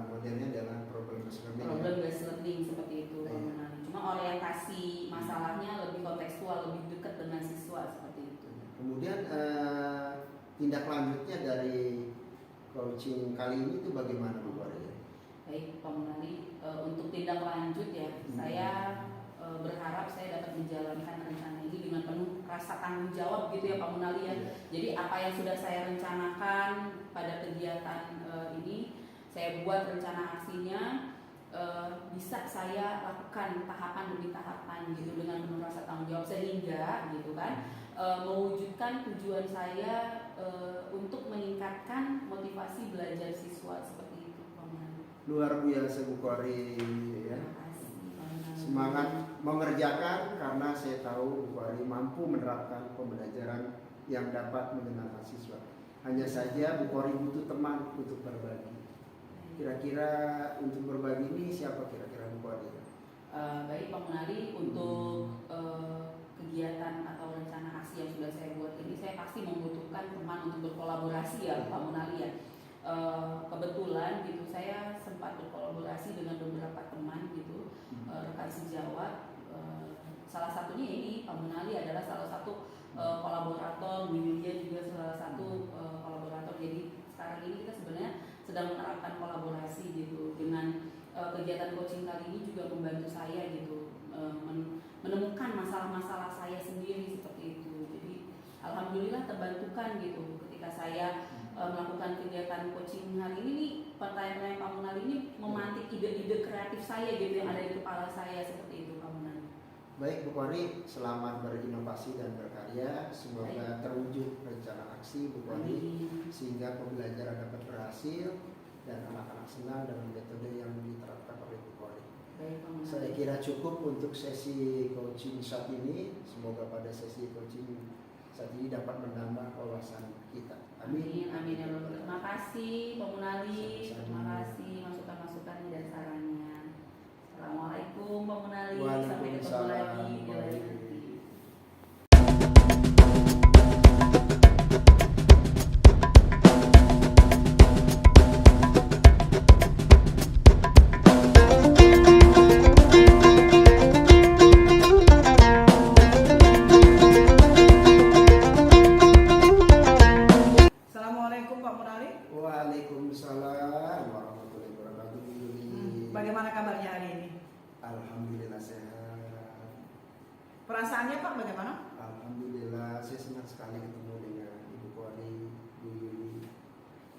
modelnya adalah problem based learning. Problem based learning seperti itu Pak Munali. Cuma orientasi masalahnya lebih kontekstual, lebih dekat dengan siswa, seperti itu. Kemudian tindak lanjutnya dari coaching kali ini itu bagaimana Bu Kori? Baik Pak Munali, untuk tindak lanjut ya, saya berharap saya dapat menjalankan rencana ini dengan penuh rasa tanggung jawab gitu ya Pak Munali ya. Jadi apa yang sudah saya rencanakan pada kegiatan ini, saya buat rencana aksinya, bisa saya lakukan tahapan demi tahapan gitu dengan penuh rasa tanggung jawab, sehingga gitu kan mewujudkan tujuan saya untuk meningkatkan motivasi belajar siswa, seperti itu Pak Munali. Luar biasa Bu Kori ya. Terima kasih Pak Munali. Semangat mengerjakan karena saya tahu Bu Kori mampu menerapkan pembelajaran yang dapat mengenalkan siswa. Hanya saja Bu Kori butuh teman untuk berbagi. Kira-kira untuk berbagi ini siapa kira-kira Bu Kori? Baik Pak Munali, untuk kegiatan atau rencana aksi yang sudah saya buat ini, saya pasti membutuhkan teman untuk berkolaborasi ya Pak Munali ya. Kebetulan gitu saya sempat berkolaborasi dengan beberapa teman gitu, rekan sejawat. Salah satunya ini Pak Munali adalah salah satu kolaborator, Bu Yulia juga salah satu kolaborator. Jadi sekarang ini kita sebenarnya sedang menerapkan kolaborasi gitu dengan kegiatan coaching kali ini juga membantu saya gitu menemukan masalah-masalah saya sendiri seperti itu. Jadi alhamdulillah terbantukan gitu ketika saya melakukan kegiatan coaching hari ini nih, pertanyaan Pak Munali ini memantik ide-ide kreatif saya gitu yang ada di kepala saya seperti itu Pak Munali. Baik Bu Kori, selamat berinovasi dan berkarya. Semoga terwujud rencana aksi Bu Kori sehingga pembelajaran dapat berhasil dan anak-anak senang dengan metode yang diterapkan oleh Bu Kori. Saya kira cukup untuk sesi coaching saat ini. Semoga pada sesi coaching saat ini dapat menambah wawasan kita. Amin. Amin ya Allah. Terima kasih Pak Munali. Sama-sama. Terima kasih masukan-masukannya dan sarannya. Assalamualaikum Pak Munali. Sampai ketemu lagi di lain nanti. Assalamualaikum Pak Munali. Waalaikumsalam warahmatullahi wabarakatuh. Bagaimana kabarnya hari ini? Alhamdulillah sehat. Perasaannya Pak bagaimana? Alhamdulillah saya senang sekali ketemu dengan Ibu Kori, Bu Yuli,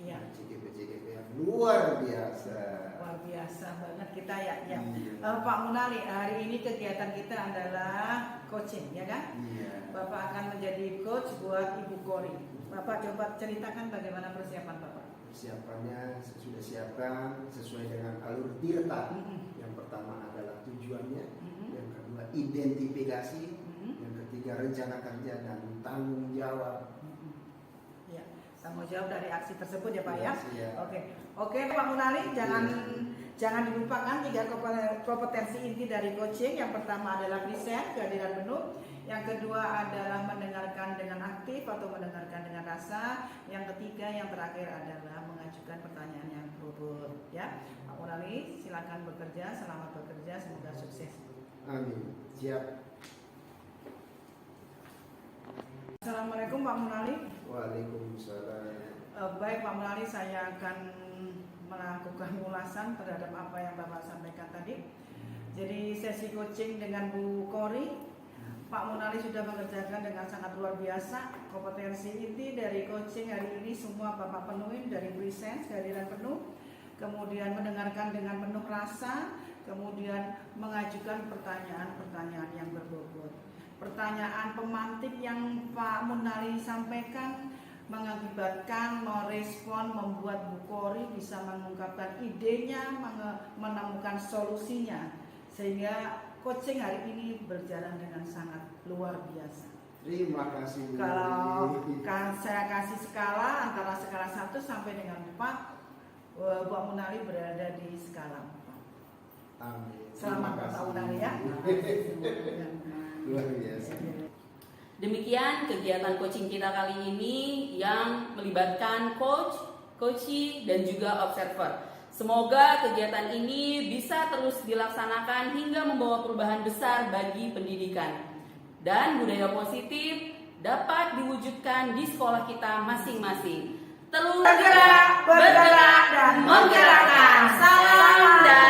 Iya. CGP yang luar biasa. Luar biasa banget kita ya. Iya. Pak Munali, hari ini kegiatan kita adalah coaching ya kan? Iya. Bapak akan menjadi coach buat Ibu Kori. Bapak coba ceritakan bagaimana persiapan Bapak. Persiapannya saya sudah siapkan sesuai dengan alur tirta. Yang pertama adalah tujuannya, yang kedua identifikasi, yang ketiga rencana kerja dan tanggung jawab. Ya, tanggung jawab dari aksi tersebut ya Pak ya. Siap. Oke Pak Munali, jangan dilupakan 3 kompetensi inti dari coaching. Yang pertama adalah present, kehadiran penuh. Yang kedua adalah mendengarkan dengan aktif atau mendengarkan dengan rasa. Yang ketiga, yang terakhir adalah mengajukan pertanyaan yang berbobot. Ya, Pak Munali, silakan bekerja. Selamat bekerja, semoga sukses. Amin. Siap. Assalamualaikum Pak Munali. Waalaikumsalam. Baik Pak Munali, saya akan melakukan ulasan terhadap apa yang Bapak sampaikan tadi. Jadi sesi coaching dengan Bu Kori, Pak Munali sudah mengerjakan dengan sangat luar biasa. Kompetensi inti dari coaching hari ini semua Bapak penuhin, dari presence, kehadiran penuh, kemudian mendengarkan dengan penuh rasa, kemudian mengajukan pertanyaan-pertanyaan yang berbobot. Pertanyaan pemantik yang Pak Munali sampaikan mengakibatkan, merespon, membuat Bu Kori bisa mengungkapkan idenya, menemukan solusinya, sehingga coaching hari ini berjalan dengan sangat luar biasa. Terima kasih. Kalau saya kasih skala antara skala 1 sampai dengan 4, Bu Munali berada di skala 4. Amin. Selamat Pak Munali ya. Luar biasa. Demikian kegiatan coaching kita kali ini yang melibatkan coach, coachee, dan juga observer. Semoga kegiatan ini bisa terus dilaksanakan hingga membawa perubahan besar bagi pendidikan. Dan budaya positif dapat diwujudkan di sekolah kita masing-masing. Terus bergerak, dan menggerakkan. Salam dan